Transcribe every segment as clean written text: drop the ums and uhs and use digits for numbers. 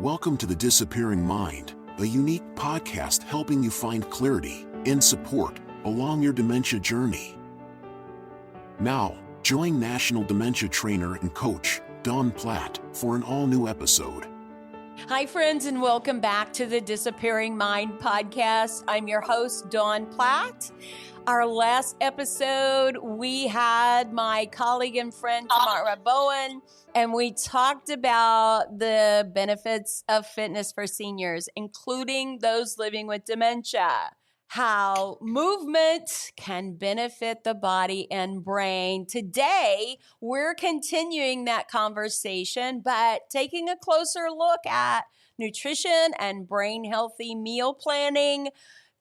Welcome to The Disappearing Mind, a unique podcast helping you find clarity and support along your dementia journey. Now, join National Dementia Trainer and Coach Dawn Platt for an all-new episode. Hi, friends, and welcome back to the Disappearing Mind podcast. I'm your host, Dawn Platt. Our last episode, we had my colleague and friend, Tamara Bowen, and we talked about the benefits of fitness for seniors, including those living with dementia, how movement can benefit the body and brain. Today, we're continuing that conversation, but taking a closer look at nutrition and brain-healthy meal planning,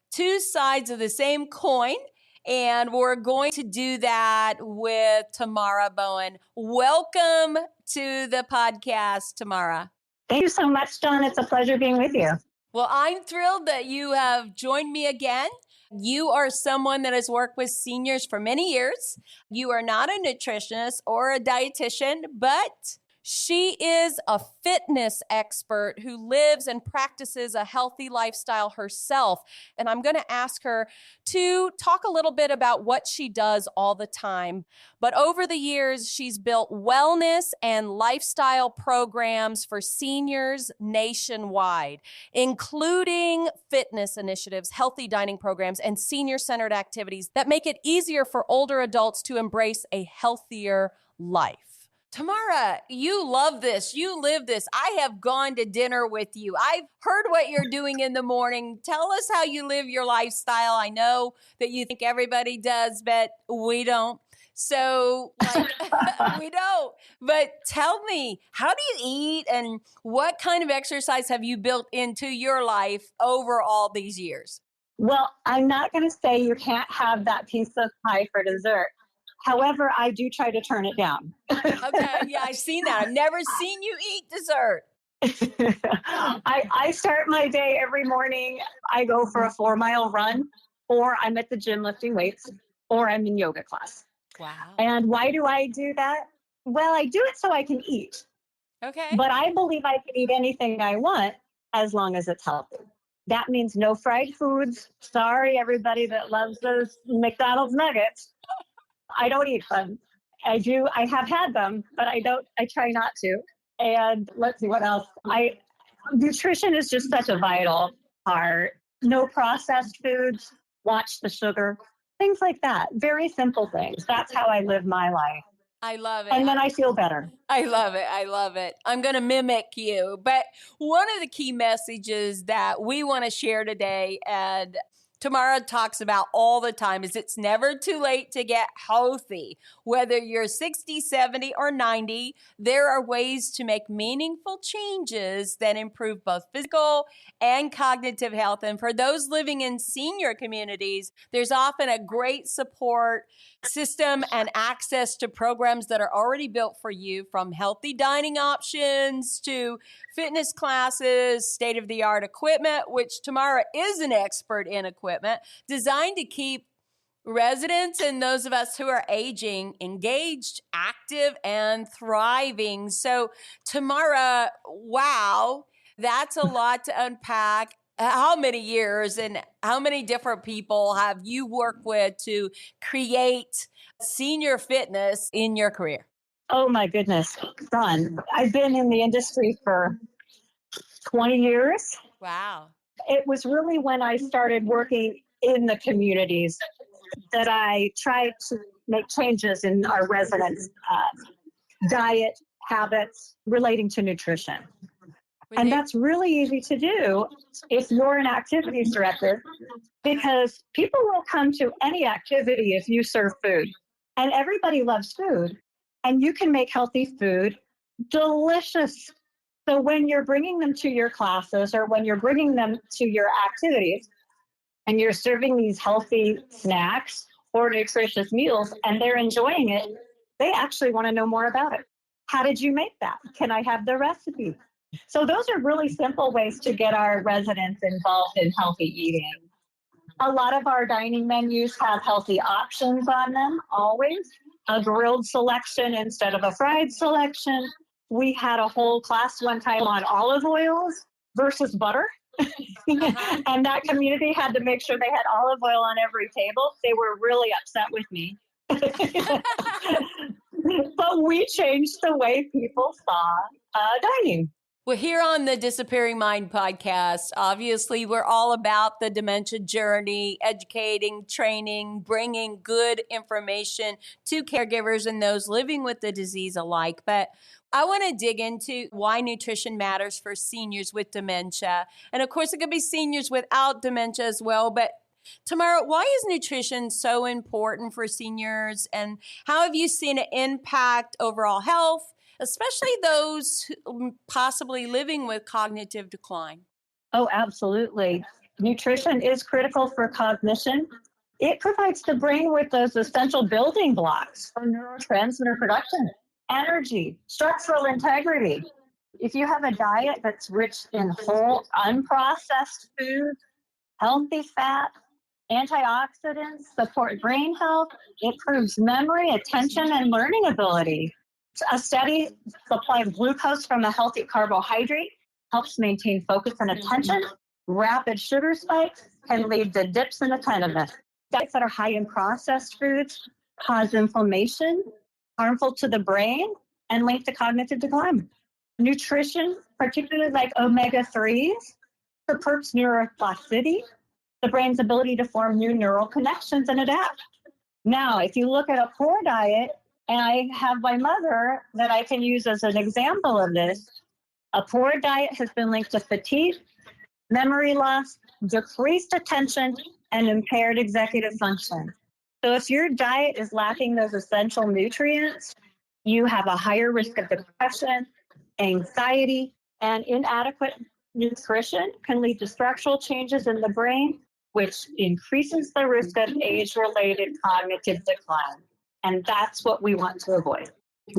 two sides of the same coin. And we're going to do that with Tamara Bowen. Welcome to the podcast, Tamara. Thank you so much, Dawn. It's a pleasure being with you. Well, I'm thrilled that you have joined me again. You are someone that has worked with seniors for many years. You are not a nutritionist or a dietitian, but she is a fitness expert who lives and practices a healthy lifestyle herself. And I'm going to ask her to talk a little bit about what she does all the time. But over the years, she's built wellness and lifestyle programs for seniors nationwide, including fitness initiatives, healthy dining programs, and senior-centered activities that make it easier for older adults to embrace a healthier life. Tamara, you love this. You live this. I have gone to dinner with you. I've heard what you're doing in the morning. Tell us how you live your lifestyle. I know that you think everybody does, but we don't. So, we don't. But tell me, how do you eat and what kind of exercise have you built into your life over all these years? Well, I'm not going to say you can't have that piece of pie for dessert. However, I do try to turn it down. Okay, yeah, I've seen that. I've never seen you eat dessert. I start my day every morning. I go for a 4-mile run, or I'm at the gym lifting weights, or I'm in yoga class. Wow. And why do I do that? Well, I do it so I can eat. Okay. But I believe I can eat anything I want as long as it's healthy. That means no fried foods. Sorry, everybody that loves those McDonald's nuggets. I don't eat them. I have had them, but I try not to. And let's see what else. Nutrition is just such a vital part. No processed foods, watch the sugar, things like that. Very simple things. That's how I live my life. I love it. And then I feel better. I love it. I love it. I'm going to mimic you. But one of the key messages that we want to share today, and Tamara talks about all the time, is it's never too late to get healthy. Whether you're 60, 70, or 90, there are ways to make meaningful changes that improve both physical and cognitive health. And for those living in senior communities, there's often a great support system and access to programs that are already built for you, from healthy dining options to fitness classes, state-of-the-art equipment, which Tamara is an expert in equipment, designed to keep residents and those of us who are aging engaged, active, and thriving. So, Tamara, wow, that's a lot to unpack. How many years and how many different people have you worked with to create senior fitness in your career? Oh my goodness, Dawn. I've been in the industry for 20 years. Wow. It was really when I started working in the communities that I tried to make changes in our residents' diet habits relating to nutrition. And that's really easy to do if you're an activities director, because people will come to any activity if you serve food. And everybody loves food. And you can make healthy food delicious. So when you're bringing them to your classes, or when you're bringing them to your activities, and you're serving these healthy snacks or nutritious meals, and they're enjoying it, they actually want to know more about it. How did you make that? Can I have the recipe? So those are really simple ways to get our residents involved in healthy eating. A lot of our dining menus have healthy options on them, always. A grilled selection instead of a fried selection. We had a whole class one time on olive oils versus butter. And that community had to make sure they had olive oil on every table. They were really upset with me. But we changed the way people saw dining. Well, here on the Disappearing Mind podcast, obviously, we're all about the dementia journey, educating, training, bringing good information to caregivers and those living with the disease alike. But I want to dig into why nutrition matters for seniors with dementia. And of course, it could be seniors without dementia as well. But Tamara, why is nutrition so important for seniors? And how have you seen it impact overall health, especially those possibly living with cognitive decline? Oh, absolutely. Nutrition is critical for cognition. It provides the brain with those essential building blocks for neurotransmitter production, energy, structural integrity. If you have a diet that's rich in whole, unprocessed foods, healthy fat, antioxidants, support brain health, improves memory, attention, and learning ability. A steady supply of glucose from a healthy carbohydrate helps maintain focus and attention. Rapid sugar spikes can lead to dips in attentiveness. Diets that are high in processed foods cause inflammation, harmful to the brain, and link to cognitive decline. Nutrition, particularly like omega-3s, supports neuroplasticity, the brain's ability to form new neural connections and adapt. Now, if you look at a poor diet, and I have my mother that I can use as an example of this, a poor diet has been linked to fatigue, memory loss, decreased attention, and impaired executive function. So if your diet is lacking those essential nutrients, you have a higher risk of depression, anxiety, and inadequate nutrition can lead to structural changes in the brain, which increases the risk of age-related cognitive decline. And that's what we want to avoid.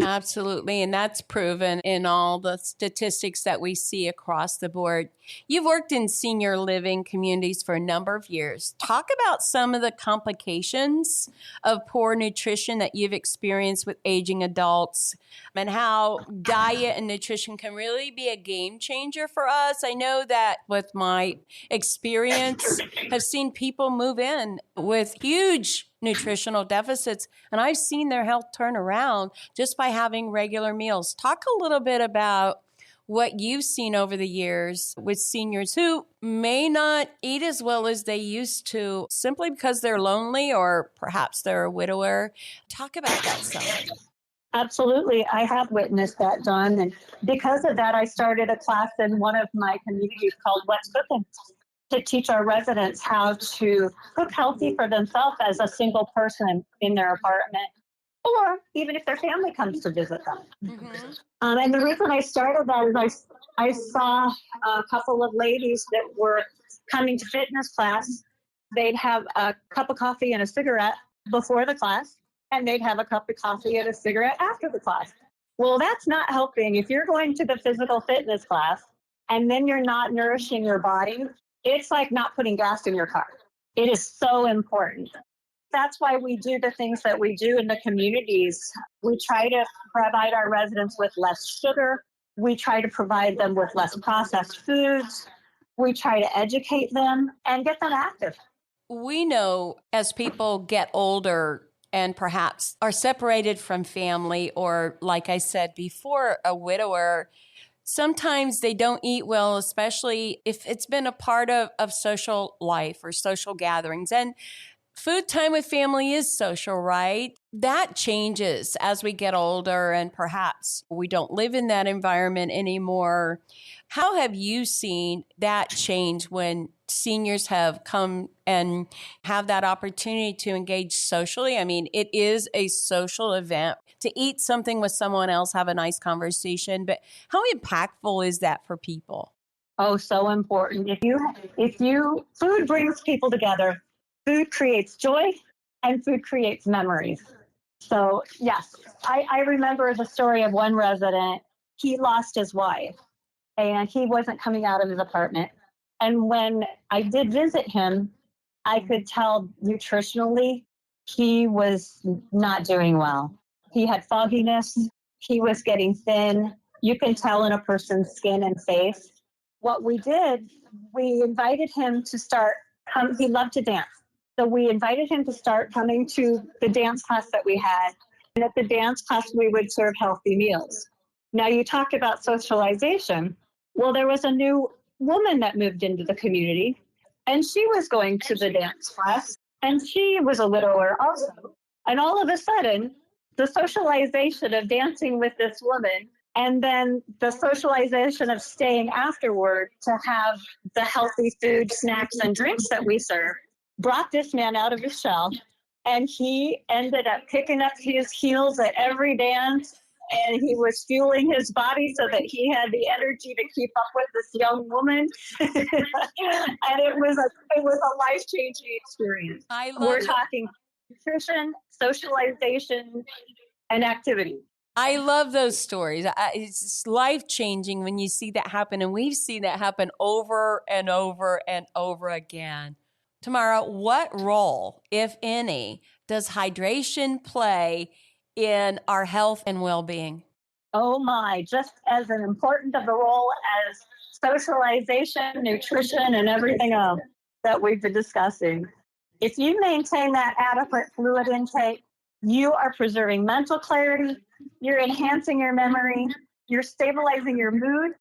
Absolutely. And that's proven in all the statistics that we see across the board. You've worked in senior living communities for a number of years. Talk about some of the complications of poor nutrition that you've experienced with aging adults and how diet and nutrition can really be a game changer for us. I know that with my experience, I've seen people move in with huge nutritional deficits, and I've seen their health turn around just by having regular meals. Talk a little bit about what you've seen over the years with seniors who may not eat as well as they used to simply because they're lonely or perhaps they're a widower. Talk about that some. Absolutely. I have witnessed that, Dawn. And because of that, I started a class in one of my communities called What's Cooking to teach our residents how to cook healthy for themselves as a single person in their apartment, or even if their family comes to visit them. Mm-hmm. And the reason I started that is I saw a couple of ladies that were coming to fitness class. They'd have a cup of coffee and a cigarette before the class, and they'd have a cup of coffee and a cigarette after the class. Well, that's not helping. If you're going to the physical fitness class and then you're not nourishing your body, it's like not putting gas in your car. It is so important. That's why we do the things that we do in the communities. We try to provide our residents with less sugar. We try to provide them with less processed foods. We try to educate them and get them active. We know as people get older and perhaps are separated from family, or like I said before, a widower, sometimes they don't eat well, especially if it's been a part of social life or social gatherings. And food time with family is social, right? That changes as we get older and perhaps we don't live in that environment anymore. How have you seen that change when seniors have come and have that opportunity to engage socially? I mean, it is a social event to eat something with someone else, have a nice conversation, but how impactful is that for people? Oh, so important. Food brings people together. Food creates joy and food creates memories. So yes, I remember the story of one resident. He lost his wife and he wasn't coming out of his apartment. And when I did visit him, I could tell nutritionally he was not doing well. He had fogginess. He was getting thin. You can tell in a person's skin and face. What we did, we invited him to start, he loved to dance. So we invited him to start coming to the dance class that we had. And at the dance class, we would serve healthy meals. Now, you talked about socialization. Well, there was a new woman that moved into the community, and she was going to the dance class, and she was a widower also. And all of a sudden, the socialization of dancing with this woman and then the socialization of staying afterward to have the healthy food, snacks, and drinks that we serve brought this man out of his shell. And he ended up picking up his heels at every dance. And he was fueling his body so that he had the energy to keep up with this young woman. And it was a life-changing experience. We're talking nutrition, socialization, and activity. I love those stories. It's life-changing when you see that happen, and we've seen that happen over and over and over again. Tamara, what role, if any, does hydration play in our health and well-being? Oh my, just as an important of a role as socialization, nutrition, and everything else that we've been discussing. If you maintain that adequate fluid intake, you are preserving mental clarity, you're enhancing your memory, you're stabilizing your mood,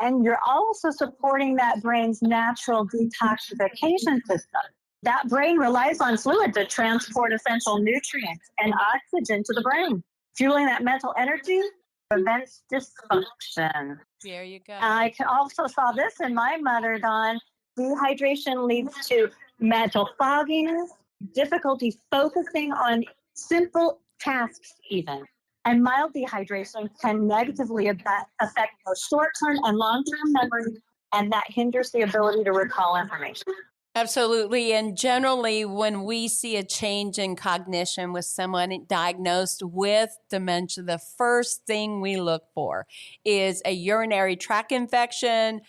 and you're also supporting that brain's natural detoxification system. That brain relies on fluid to transport essential nutrients and oxygen to the brain. Fueling that mental energy prevents dysfunction. There you go. I also saw this in my mother, Dawn. Dehydration leads to mental fogginess, difficulty focusing on simple tasks even. And mild dehydration can negatively affect both short-term and long-term memory, and that hinders the ability to recall information. Absolutely. And generally, when we see a change in cognition with someone diagnosed with dementia, the first thing we look for is a urinary tract infection,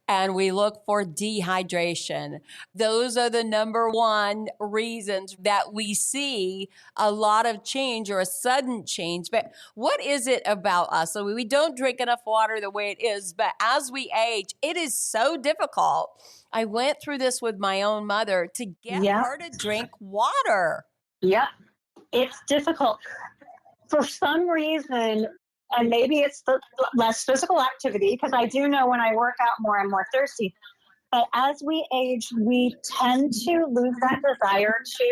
and we look for dehydration. Those are the number one reasons that we see a lot of change or a sudden change. But what is it about us? So we don't drink enough water the way it is, but as we age, it is so difficult. I went through this with my own mother to get her to drink water. Yeah, it's difficult. For some reason, and maybe it's the less physical activity, because I do know when I work out more, I'm more thirsty. But as we age, we tend to lose that desire to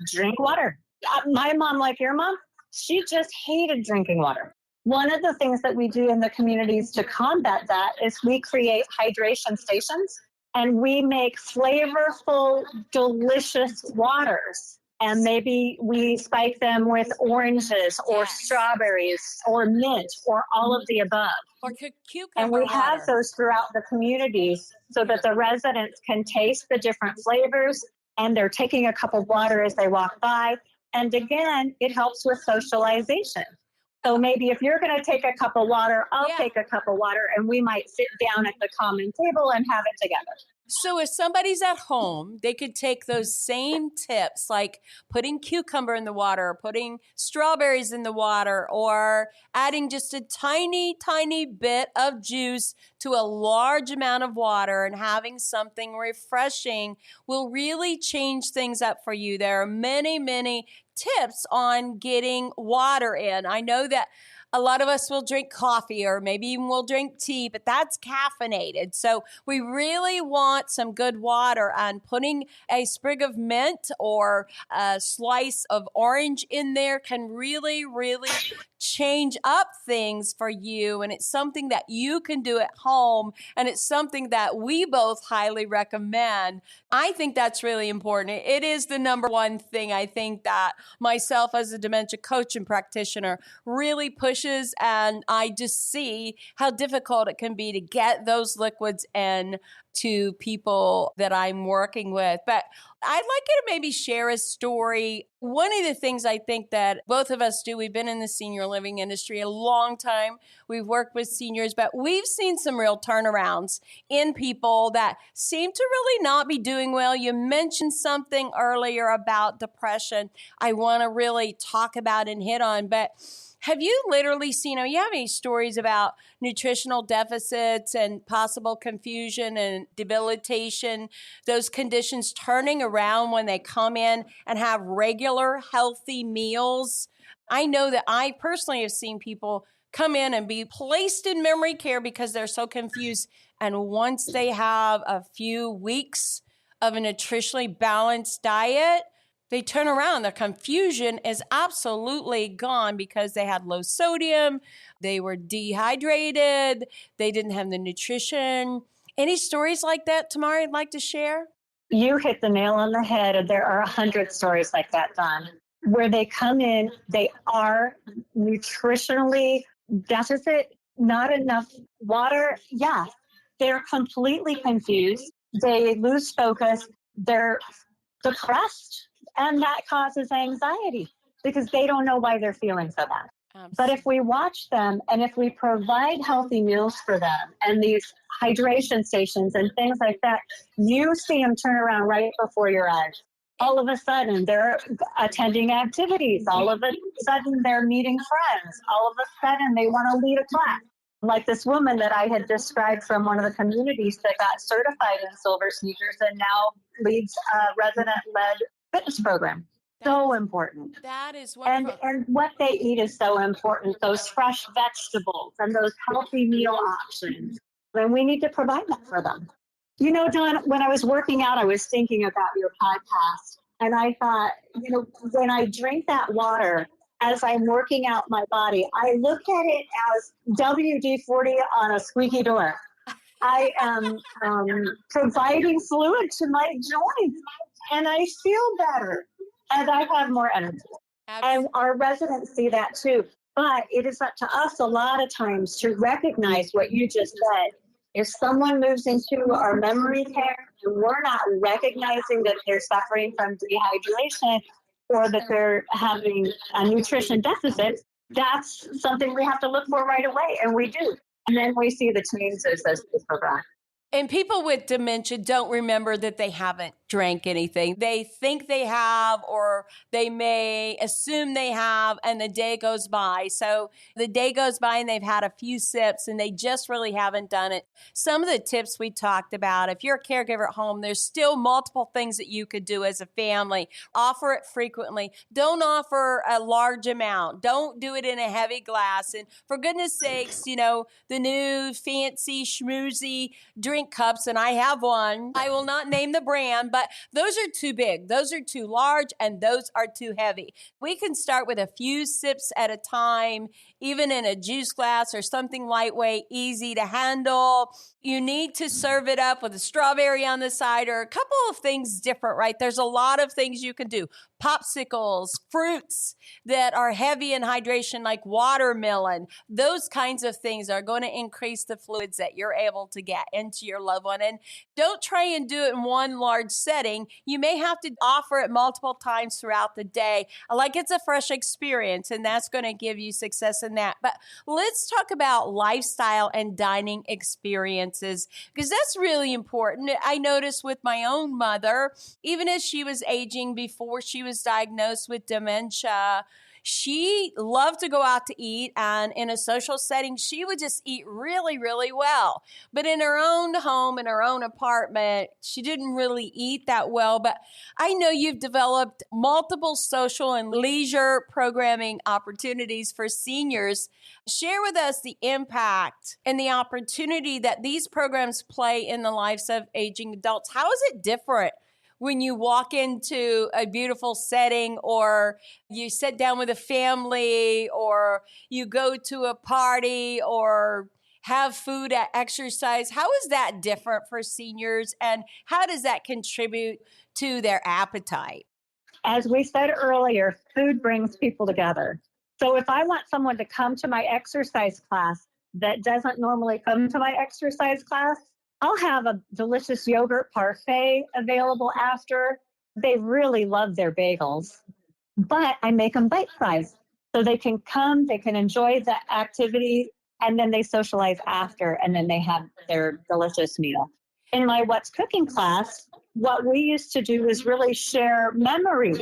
drink water. My mom, like your mom, she just hated drinking water. One of the things that we do in the communities to combat that is we create hydration stations, and we make flavorful, delicious waters. And maybe we spike them with oranges or strawberries or mint or all of the above. Or cucumber And we have water. those throughout the communities so that the residents can taste the different flavors, and they're taking a cup of water as they walk by. And again, it helps with socialization. So maybe if you're going to take a cup of water, I'll take a cup of water, and we might sit down at the common table and have it together. So if somebody's at home, they could take those same tips, like putting cucumber in the water, putting strawberries in the water, or adding just a tiny, tiny bit of juice to a large amount of water and having something refreshing will really change things up for you. There are many, many tips on getting water in. I know that a lot of us will drink coffee or maybe even we'll drink tea, but that's caffeinated. So we really want some good water, and putting a sprig of mint or a slice of orange in there can really, really change up things for you. And it's something that you can do at home. And it's something that we both highly recommend. I think that's really important. It is the number one thing I think that myself as a dementia coach and practitioner really pushes. And I just see how difficult it can be to get those liquids in to people that I'm working with. But I'd like you to maybe share a story. One of the things I think that both of us do, we've been in the senior living industry a long time. We've worked with seniors, but we've seen some real turnarounds in people that seem to really not be doing well. You mentioned something earlier about depression I want to really talk about and hit on, but Have you literally seen, you have any stories about nutritional deficits and possible confusion and debilitation, those conditions turning around when they come in and have regular healthy meals? I know that I personally have seen people come in and be placed in memory care because they're so confused. And once they have a few weeks of a nutritionally balanced diet, they turn around. The confusion is absolutely gone because they had low sodium, they were dehydrated, they didn't have the nutrition. Any stories like that, Tamara, you'd like to share? You hit the nail on the head, and there are 100 stories like that, Dawn, where they come in, they are nutritionally deficit, not enough water. Yeah, they're completely confused. They lose focus. They're depressed, and that causes anxiety because they don't know why they're feeling so bad. But if we watch them and if we provide healthy meals for them and these hydration stations and things like that, you see them turn around right before your eyes. All of a sudden, they're attending activities. All of a sudden, they're meeting friends. All of a sudden, they want to lead a class. Like this woman that I had described from one of the communities that got certified in Silver Sneakers and now leads a resident-led fitness program. So important. That is wonderful. And what they eat is so important. Those fresh vegetables and those healthy meal options. And we need to provide that for them. You know, Dawn, when I was working out, I was thinking about your podcast. And I thought, when I drink that water, as I'm working out my body, I look at it as WD-40 on a squeaky door. I am providing fluid to my joints, and I feel better, and I have more energy. Absolutely. And our residents see that too. But it is up to us a lot of times to recognize what you just said. If someone moves into our memory care and we're not recognizing that they're suffering from dehydration or that they're having a nutrition deficit, that's something we have to look for right away, and we do. And then we see the changes as we progress. And people with dementia don't remember that they haven't drank anything. They think they have, or they may assume they have, and the day goes by. So the day goes by and they've had a few sips and they just really haven't done it. Some of the tips we talked about, if you're a caregiver at home, there's still multiple things that you could do as a family. Offer it frequently. Don't offer a large amount. Don't do it in a heavy glass. And for goodness sakes, the new fancy schmoozy drink cups, and I have one. I will not name the brand, but those are too big. Those are too large, and those are too heavy. We can start with a few sips at a time, even in a juice glass or something lightweight, easy to handle. You need to serve it up with a strawberry on the side or a couple of things different, right? There's a lot of things you can do. Popsicles, fruits that are heavy in hydration like watermelon, those kinds of things are going to increase the fluids that you're able to get into your loved one. And don't try and do it in one large setting. You may have to offer it multiple times throughout the day. Like it's a fresh experience, and that's going to give you success in that. But let's talk about lifestyle and dining experiences, because that's really important. I noticed with my own mother, even as she was aging before she was diagnosed with dementia, she loved to go out to eat, and in a social setting, she would just eat really, really well. But in her own home, in her own apartment, she didn't really eat that well. But I know you've developed multiple social and leisure programming opportunities for seniors. Share with us the impact and the opportunity that these programs play in the lives of aging adults. How is it different when you walk into a beautiful setting, or you sit down with a family, or you go to a party, or have food at exercise? How is that different for seniors, and how does that contribute to their appetite? As we said earlier, food brings people together. So if I want someone to come to my exercise class that doesn't normally come to my exercise class, I'll have a delicious yogurt parfait available after. They really love their bagels, but I make them bite-sized so they can come, they can enjoy the activity, and then they socialize after, and then they have their delicious meal. In my What's Cooking class, what we used to do is really share memories,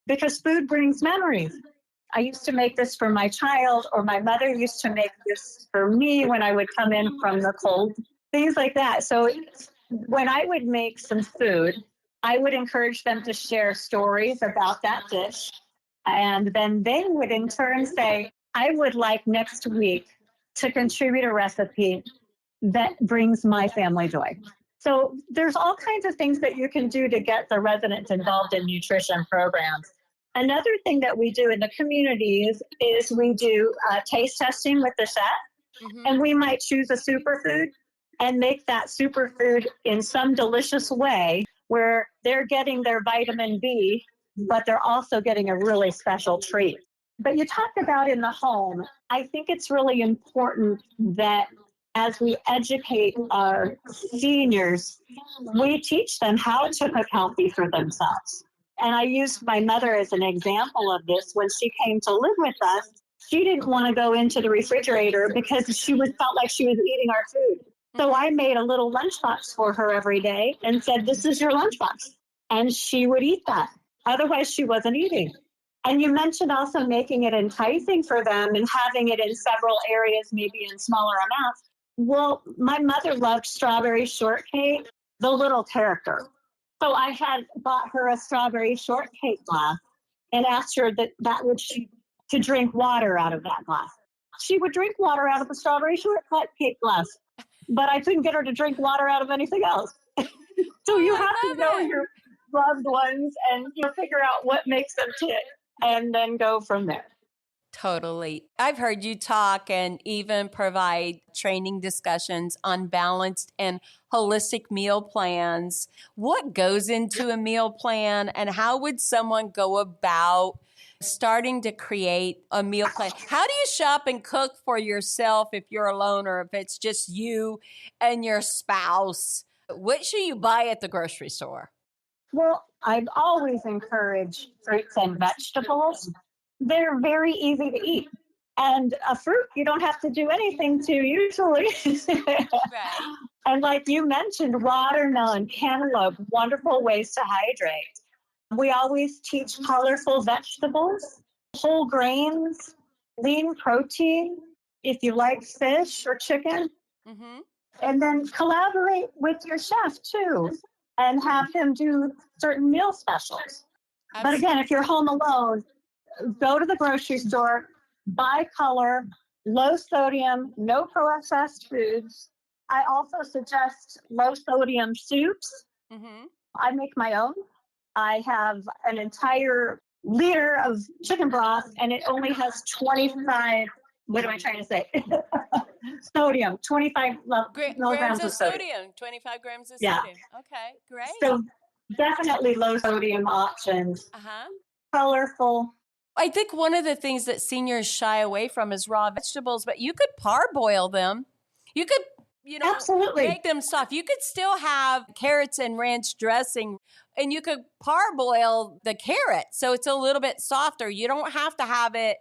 because food brings memories. I used to make this for my child, or my mother used to make this for me when I would come in from the cold, things like that. So when I would make some food, I would encourage them to share stories about that dish. And then they would in turn say, I would like next week to contribute a recipe that brings my family joy. So there's all kinds of things that you can do to get the residents involved in nutrition programs. Another thing that we do in the communities is we do taste testing with the chef, and we might choose a superfood and make that superfood in some delicious way where they're getting their vitamin B, but they're also getting a really special treat. But you talked about in the home, I think it's really important that as we educate our seniors, we teach them how to cook healthy for themselves. And I used my mother as an example of this. When she came to live with us, she didn't want to go into the refrigerator because she felt like she was eating our food. So I made a little lunchbox for her every day and said, this is your lunchbox. And she would eat that. Otherwise, she wasn't eating. And you mentioned also making it enticing for them and having it in several areas, maybe in smaller amounts. Well, my mother loved strawberry shortcake, the little character. So I had bought her a strawberry shortcake glass and asked her that would she to drink water out of that glass. She would drink water out of the strawberry shortcake glass, but I couldn't get her to drink water out of anything else. So you have to know your loved ones and figure out what makes them tick and then go from there. Totally. I've heard you talk and even provide training discussions on balanced and holistic meal plans. What goes into a meal plan, and how would someone go about starting to create a meal plan? How do you shop and cook for yourself if you're alone, or if it's just you and your spouse? What should you buy at the grocery store? Well, I've always encouraged fruits and vegetables. They're very easy to eat. And a fruit, you don't have to do anything to usually. Right. And like you mentioned, watermelon, cantaloupe, wonderful ways to hydrate. We always teach colorful vegetables, whole grains, lean protein, if you like fish or chicken. Mm-hmm. And then collaborate with your chef too and have him do certain meal specials. But again, if you're home alone, go to the grocery store, buy color, low sodium, no processed foods. I also suggest low sodium soups. Mm-hmm. I make my own. I have an entire liter of chicken broth, and it only has 25, what am I trying to say? Sodium, 25 milligrams of sodium. 25 grams of Yeah. sodium. Okay, great. So definitely low sodium options. Uh-huh. Colorful. I think one of the things that seniors shy away from is raw vegetables, but you could parboil them. You could, Absolutely. make them soft. You could still have carrots and ranch dressing, and you could parboil the carrot so it's a little bit softer. You don't have to have it,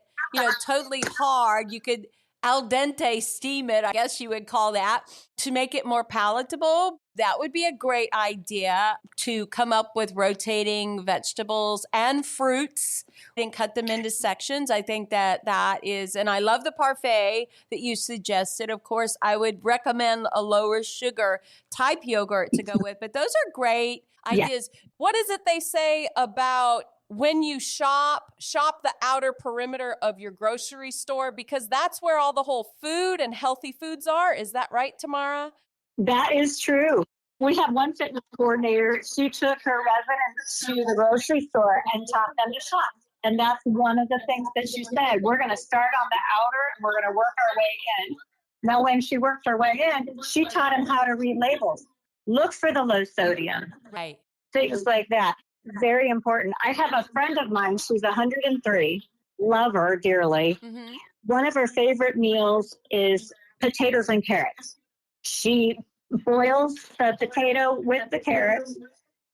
totally hard. You could al dente steam it, I guess you would call that, to make it more palatable. That would be a great idea, to come up with rotating vegetables and fruits and cut them into sections. I think that is, and I love the parfait that you suggested. Of course, I would recommend a lower sugar type yogurt to go with, but those are great ideas. Yeah. What is it they say about when you shop the outer perimeter of your grocery store, because that's where all the whole food and healthy foods are? Is that right, Tamara? That is true. We have one fitness coordinator. She took her residents to the grocery store and taught them to shop. And that's one of the things that she said. We're going to start on the outer and we're going to work our way in. Now, when she worked her way in, she taught them how to read labels. Look for the low sodium. Right. Things like that. Very important. I have a friend of mine. She's 103. Love her dearly. Mm-hmm. One of her favorite meals is potatoes and carrots. She boils the potato with the carrots.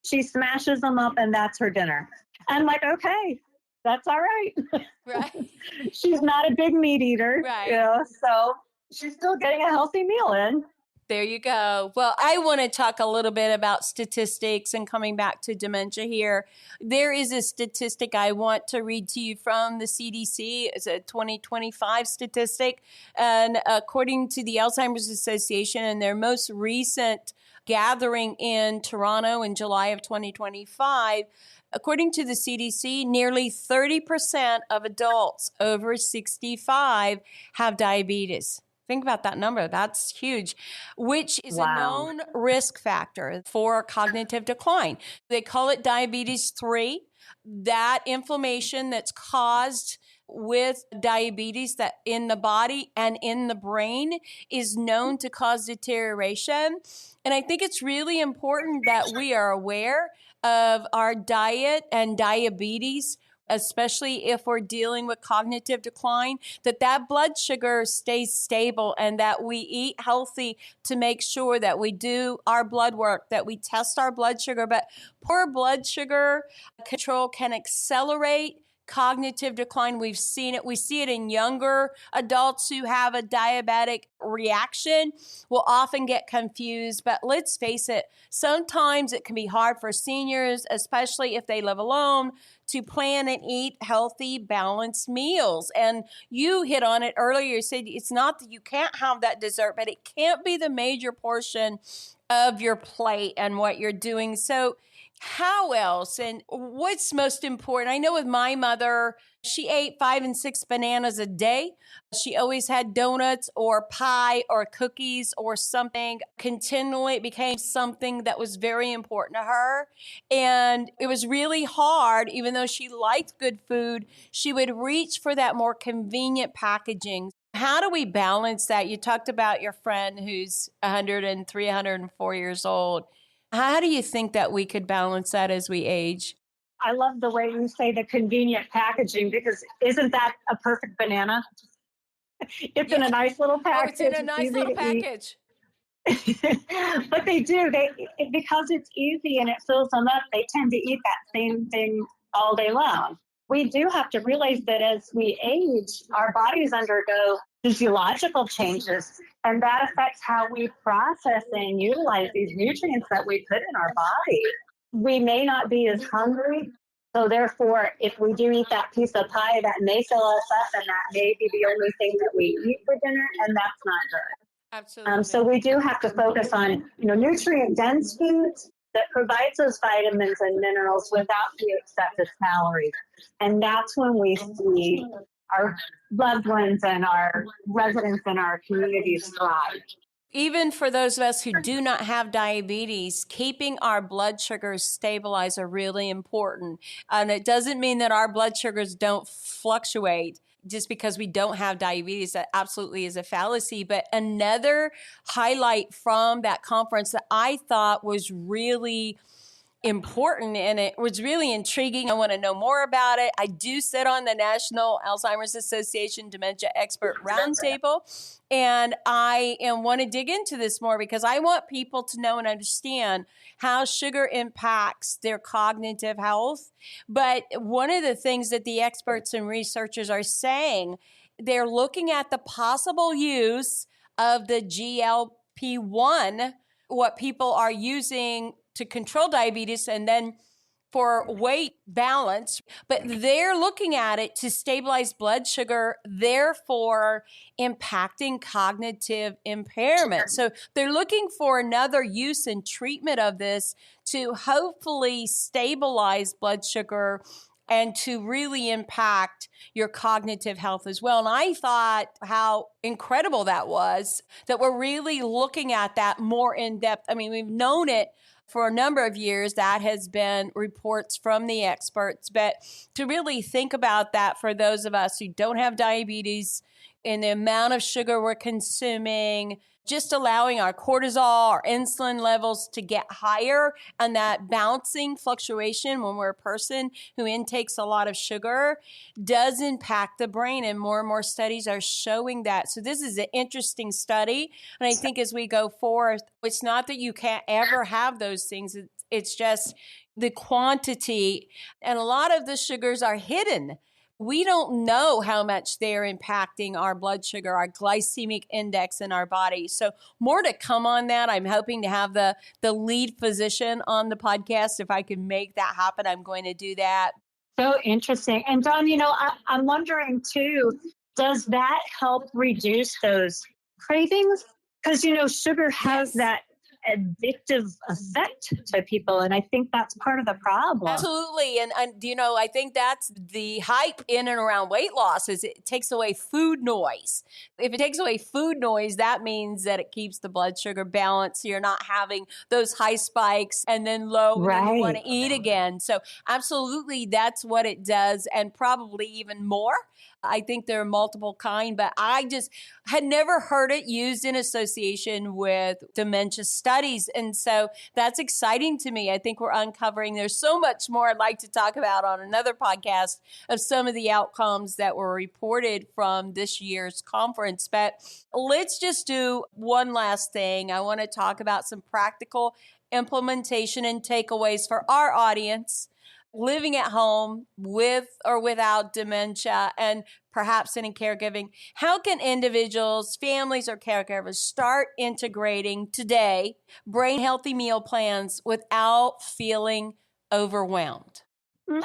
She smashes them up, and that's her dinner. I'm like, okay, that's all right. Right. She's not a big meat eater, right. So she's still getting a healthy meal in. There you go. Well, I want to talk a little bit about statistics and coming back to dementia here. There is a statistic I want to read to you from the CDC. It's a 2025 statistic. And according to the Alzheimer's Association and their most recent gathering in Toronto in July of 2025, according to the CDC, nearly 30% of adults over 65 have diabetes. Think about that number. That's huge, which is a known risk factor for cognitive decline. They call it diabetes 3. That inflammation that's caused with diabetes that in the body and in the brain is known to cause deterioration. And I think it's really important that we are aware of our diet and diabetes, especially if we're dealing with cognitive decline, that blood sugar stays stable and that we eat healthy to make sure that we do our blood work, that we test our blood sugar. But poor blood sugar control can accelerate cognitive decline. We've seen it. We see it in younger adults who have a diabetic reaction will often get confused. But let's face it, sometimes it can be hard for seniors, especially if they live alone, to plan and eat healthy, balanced meals. And you hit on it earlier. You said it's not that you can't have that dessert, but it can't be the major portion of your plate and what you're doing. So how else and what's most important? I know with my mother, she ate 5 and 6 bananas a day. She always had donuts or pie or cookies or something continually. It became something that was very important to her. And it was really hard, even though she liked good food, she would reach for that more convenient packaging. How do we balance that? You talked about your friend who's 103, 104 years old. How do you think that we could balance that as we age? I love the way you say the convenient packaging, because isn't that a perfect banana? It's in a nice little package. Oh, it's in a nice little package. But they do. Because it's easy and it fills them up, they tend to eat that same thing all day long. We do have to realize that as we age, our bodies undergo physiological changes, and that affects how we process and utilize these nutrients that we put in our body. We may not be as hungry, so therefore, if we do eat that piece of pie, that may fill us up, and that may be the only thing that we eat for dinner, and that's not good. Absolutely. So we do have to focus on, nutrient-dense foods that provides those vitamins and minerals without the excessive calories. And that's when we see our loved ones and our residents in our communities thrive. Even for those of us who do not have diabetes, keeping our blood sugars stabilized are really important. And it doesn't mean that our blood sugars don't fluctuate just because we don't have diabetes. That absolutely is a fallacy. But another highlight from that conference that I thought was really important and it was really intriguing. I want to know more about it. I do sit on the National Alzheimer's Association Dementia Expert Roundtable, and I want to dig into this more because I want people to know and understand how sugar impacts their cognitive health. But one of the things that the experts and researchers are saying, they're looking at the possible use of the GLP-1, what people are using to control diabetes and then for weight balance, but they're looking at it to stabilize blood sugar, therefore impacting cognitive impairment. So they're looking for another use and treatment of this to hopefully stabilize blood sugar and to really impact your cognitive health as well. And I thought how incredible that was, that we're really looking at that more in depth. I mean, we've known it for a number of years. That has been reports from the experts. But to really think about that for those of us who don't have diabetes and the amount of sugar we're consuming, just allowing our cortisol, our insulin levels to get higher, and that bouncing fluctuation when we're a person who intakes a lot of sugar does impact the brain. And more studies are showing that. So this is an interesting study. And I think as we go forth, it's not that you can't ever have those things. It's just the quantity. And a lot of the sugars are hidden we don't know how much they're impacting our blood sugar, our glycemic index in our body. So more to come on that. I'm hoping to have the lead physician on the podcast. If I can make that happen, I'm going to do that. So interesting. And Dawn, I'm wondering too, does that help reduce those cravings? Because, sugar has that addictive effect to people. And I think that's part of the problem. Absolutely. And I think that's the hype in and around weight loss is it takes away food noise. If it takes away food noise, that means that it keeps the blood sugar balanced. So you're not having those high spikes and then low and then you want to eat again. So absolutely, that's what it does. And probably even more. I think there are multiple kinds, but I just had never heard it used in association with dementia studies. And so that's exciting to me. I think we're uncovering, there's so much more I'd like to talk about on another podcast of some of the outcomes that were reported from this year's conference. But let's just do one last thing. I want to talk about some practical implementation and takeaways for our audience living at home with or without dementia and perhaps any caregiving. How can individuals, families, or caregivers start integrating today brain healthy meal plans without feeling overwhelmed?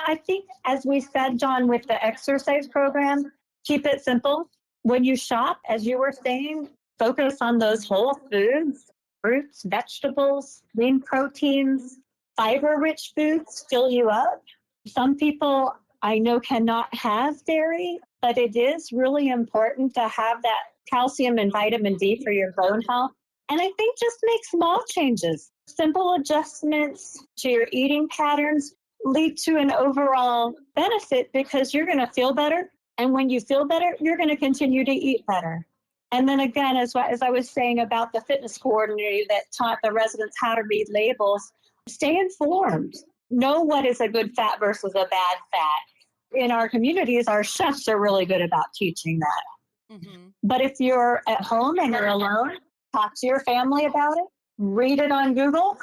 I think, as we said, John, with the exercise program, keep it simple. When you shop, as you were saying, focus on those whole foods, fruits, vegetables, lean proteins, fiber-rich foods fill you up. Some people I know cannot have dairy, but it is really important to have that calcium and vitamin D for your bone health. And I think just make small changes. Simple adjustments to your eating patterns lead to an overall benefit because you're going to feel better. And when you feel better, you're going to continue to eat better. And then again, as I was saying about the fitness coordinator that taught the residents how to read labels, stay informed. Know what is a good fat versus a bad fat. In our communities, our chefs are really good about teaching that. Mm-hmm. But if you're at home and you're alone, talk to your family about it. Read it on Google,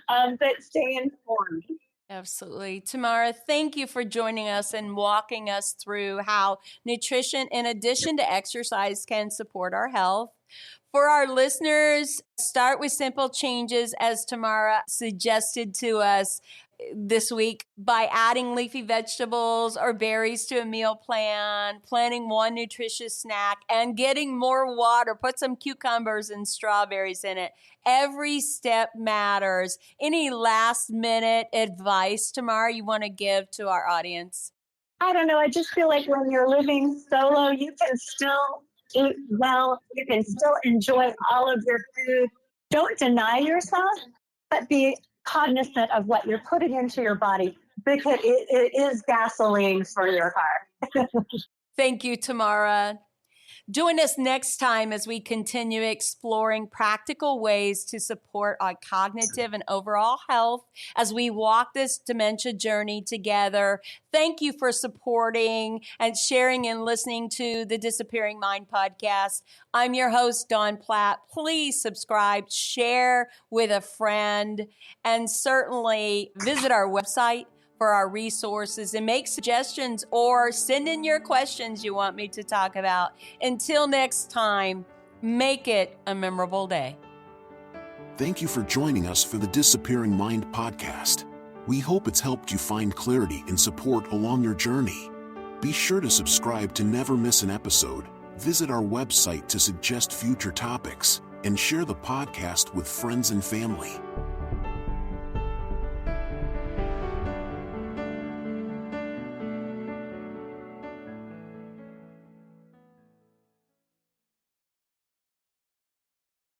but stay informed. Absolutely. Tamara, thank you for joining us and walking us through how nutrition, in addition to exercise, can support our health. For our listeners, start with simple changes, as Tamara suggested to us this week, by adding leafy vegetables or berries to a meal plan, planning one nutritious snack, and getting more water. Put some cucumbers and strawberries in it. Every step matters. Any last-minute advice, Tamara, you want to give to our audience? I don't know. I just feel like when you're living solo, you can still eat well. You can still enjoy all of your food. Don't deny yourself, but be cognizant of what you're putting into your body because it is gasoline for your car. Thank you, Tamara. Join us next time as we continue exploring practical ways to support our cognitive and overall health as we walk this dementia journey together. Thank you for supporting and sharing and listening to the Disappearing Mind podcast. I'm your host, Dawn Platt. Please subscribe, share with a friend, and certainly visit our website for our resources and make suggestions or send in your questions you want me to talk about. Until next time, make it a memorable day. Thank you for joining us for the Disappearing Mind podcast. We hope it's helped you find clarity and support along your journey. Be sure to subscribe to never miss an episode, visit our website to suggest future topics, and share the podcast with friends and family.